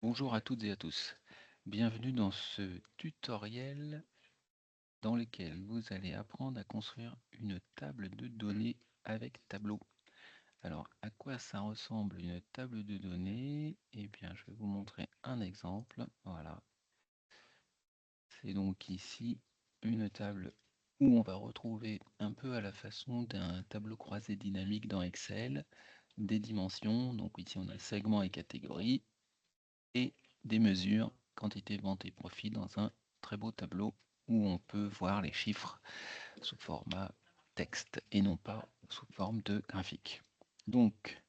Bonjour à toutes et à tous. Bienvenue dans ce tutoriel dans lequel vous allez apprendre à construire une table de données avec tableau. Alors, à quoi ça ressemble une table de données? Eh bien, je vais vous montrer un exemple. Voilà. C'est donc ici une table où on va retrouver un peu à la façon d'un tableau croisé dynamique dans Excel, des dimensions. Donc ici, on a segments et catégories et des mesures, quantité, vente et profit dans un très beau tableau où on peut voir les chiffres sous format texte et non pas sous forme de graphique. Donc,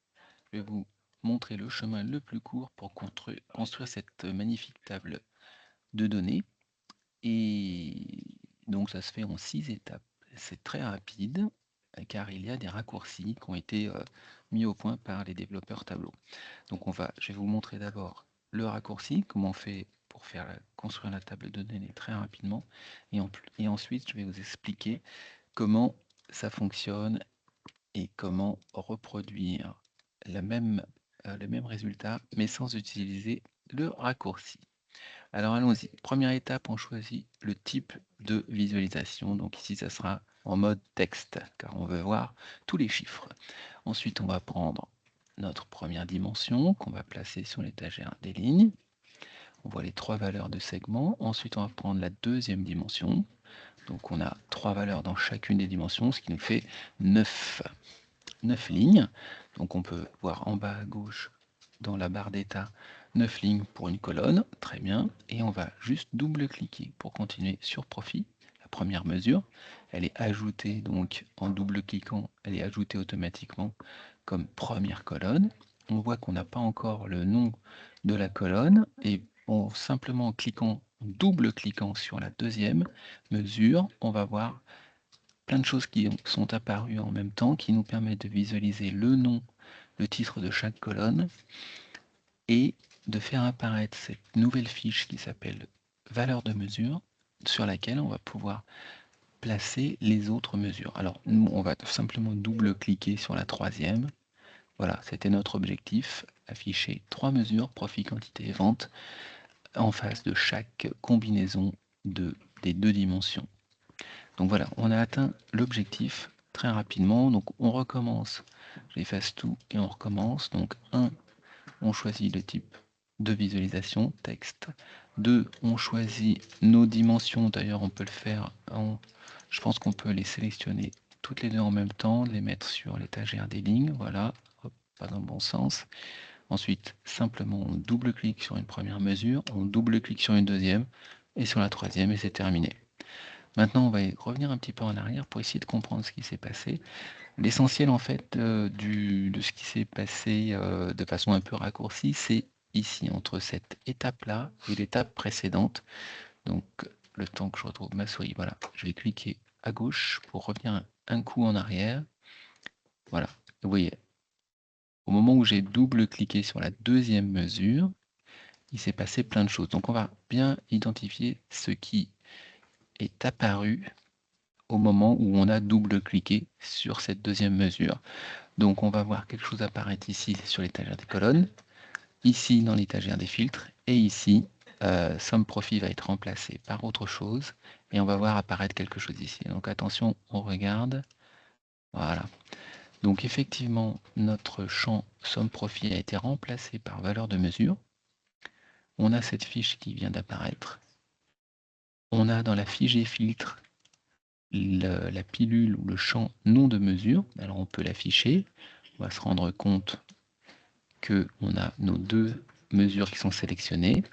je vais vous montrer le chemin le plus court pour construire cette magnifique table de données. Et donc, ça se fait en 6 étapes. C'est très rapide car il y a des raccourcis qui ont été mis au point par les développeurs tableau. Donc je vais vous montrer d'abord le raccourci, comment on fait pour construire la table de données très rapidement, et ensuite je vais vous expliquer comment ça fonctionne et comment reproduire le même résultat, mais sans utiliser le raccourci. Alors allons-y. Première étape, on choisit le type de visualisation. Donc ici, ça sera en mode texte, car on veut voir tous les chiffres. Ensuite, on va prendre notre première dimension qu'on va placer sur l'étagère des lignes. On voit les 3 valeurs de segment. Ensuite, on va prendre la deuxième dimension. Donc on a 3 valeurs dans chacune des dimensions, ce qui nous fait 9 lignes. Donc on peut voir en bas à gauche, dans la barre d'état, 9 lignes pour une colonne. Très bien. Et on va juste double-cliquer pour continuer sur Profit. La première mesure, elle est ajoutée donc en double-cliquant, elle est ajoutée automatiquement comme première colonne. On voit qu'on n'a pas encore le nom de la colonne et simplement en cliquant, double-cliquant sur la deuxième mesure, on va voir plein de choses qui sont apparues en même temps, qui nous permettent de visualiser le nom, le titre de chaque colonne et de faire apparaître cette nouvelle fiche qui s'appelle valeur de mesure, sur laquelle on va pouvoir placer les autres mesures. Alors, nous, on va simplement double-cliquer sur la troisième. Voilà, c'était notre objectif, afficher 3 mesures, profit, quantité et vente, en face de chaque combinaison des 2 dimensions. Donc voilà, on a atteint l'objectif très rapidement. Donc on recommence, j'efface tout et on recommence. Donc 1, on choisit le type de visualisation, texte. 2, on choisit nos dimensions. D'ailleurs, on peut le faire je pense qu'on peut les sélectionner toutes les deux en même temps, les mettre sur l'étagère des lignes. Voilà, hop, pas dans le bon sens. Ensuite, simplement, on double-clique sur une première mesure, on double-clique sur une deuxième et sur la troisième et c'est terminé. Maintenant, on va revenir un petit peu en arrière pour essayer de comprendre ce qui s'est passé. L'essentiel, en fait, de ce qui s'est passé de façon un peu raccourcie, c'est ici, entre cette étape-là et l'étape précédente. Donc, le temps que je retrouve ma souris, voilà, je vais cliquer à gauche pour revenir un coup en arrière. Voilà, vous voyez, au moment où j'ai double-cliqué sur la deuxième mesure, il s'est passé plein de choses. Donc, on va bien identifier ce qui est apparu au moment où on a double-cliqué sur cette deuxième mesure. Donc on va voir quelque chose apparaître ici sur l'étagère des colonnes, ici dans l'étagère des filtres, et ici, somme profit va être remplacé par autre chose, et on va voir apparaître quelque chose ici. Donc attention, on regarde, voilà. Donc effectivement, notre champ somme profit a été remplacé par valeur de mesure. On a cette fiche qui vient d'apparaître. On a dans la figée filtre la pilule ou le champ nom de mesure. Alors on peut l'afficher. On va se rendre compte qu'on a nos 2 mesures qui sont sélectionnées.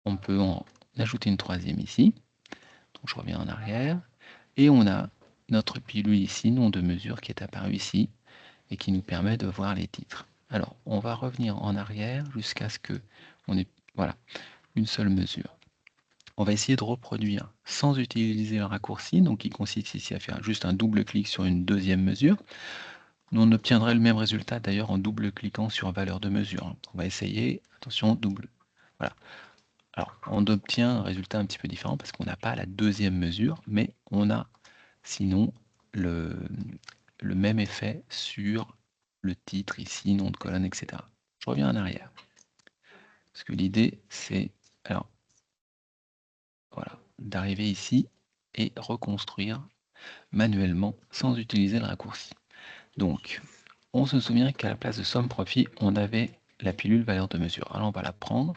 On peut en ajouter une troisième ici. Donc je reviens en arrière. Et on a notre pilule ici, nom de mesure, qui est apparu ici et qui nous permet de voir les titres. Alors on va revenir en arrière jusqu'à ce que on ait voilà, une seule mesure. On va essayer de reproduire sans utiliser le raccourci, donc qui consiste ici à faire juste un double clic sur une deuxième mesure. Nous, on obtiendrait le même résultat d'ailleurs en double-cliquant sur valeur de mesure. On va essayer, attention, double. Voilà. Alors, on obtient un résultat un petit peu différent parce qu'on n'a pas la deuxième mesure, mais on a sinon le, le même effet sur le titre ici, nom de colonne, etc. Je reviens en arrière. Parce que l'idée, c'est alors voilà, d'arriver ici et reconstruire manuellement sans utiliser le raccourci. Donc, on se souvient qu'à la place de somme-profit, on avait la pilule valeur de mesure. Alors on va la prendre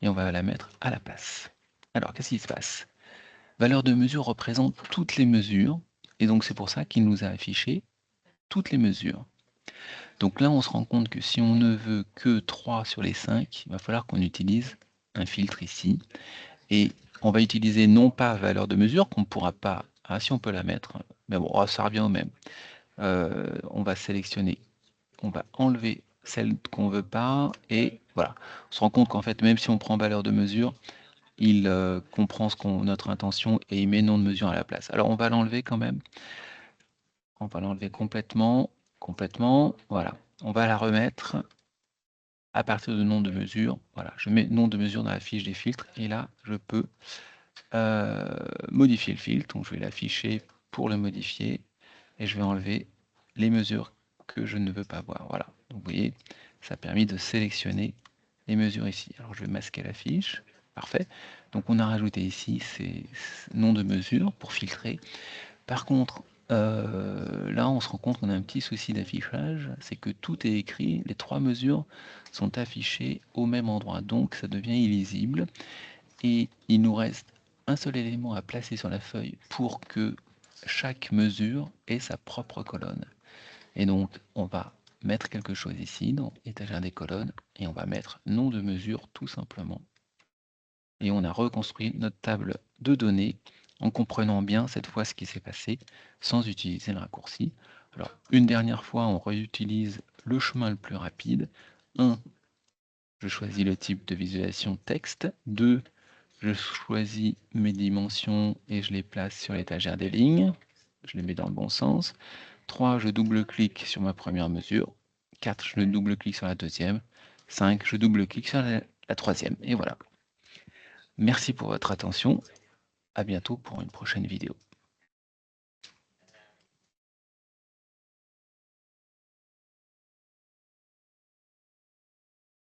et on va la mettre à la place. Alors, qu'est-ce qui se passe? Valeur de mesure représente toutes les mesures, et donc c'est pour ça qu'il nous a affiché toutes les mesures. Donc là, on se rend compte que si on ne veut que 3 sur les 5, il va falloir qu'on utilise un filtre ici, et on va utiliser non pas valeur de mesure, qu'on ne pourra pas, ah si on peut la mettre, mais bon, oh, ça revient au même. On va sélectionner, on va enlever celle qu'on veut pas, et voilà. On se rend compte qu'en fait, même si on prend valeur de mesure, il comprend notre intention et il met nom de mesure à la place. Alors on va l'enlever quand même. On va l'enlever complètement, voilà. On va la remettre à partir de nom de mesure. Voilà, je mets nom de mesure dans la fiche des filtres et là, je peux modifier le filtre. Donc je vais l'afficher pour le modifier et je vais enlever les mesures que je ne veux pas voir. Voilà, donc vous voyez, ça a permis de sélectionner les mesures ici. Alors je vais masquer la fiche. Parfait. Donc on a rajouté ici ces noms de mesure pour filtrer. Par contre, là on se rend compte qu'on a un petit souci d'affichage, c'est que tout est écrit, les 3 mesures sont affichées au même endroit, donc ça devient illisible. Et il nous reste un seul élément à placer sur la feuille pour que chaque mesure ait sa propre colonne. Et donc on va mettre quelque chose ici dans étagère des colonnes et on va mettre nom de mesure tout simplement. Et on a reconstruit notre table de données en comprenant bien cette fois ce qui s'est passé sans utiliser le raccourci. Alors une dernière fois, on réutilise le chemin le plus rapide. 1, je choisis le type de visualisation texte. 2, je choisis mes dimensions et je les place sur l'étagère des lignes. Je les mets dans le bon sens. 3, je double-clique sur ma première mesure. 4, je double-clique sur la deuxième. 5, je double-clique sur la troisième. Et voilà. Merci pour votre attention. À bientôt pour une prochaine vidéo.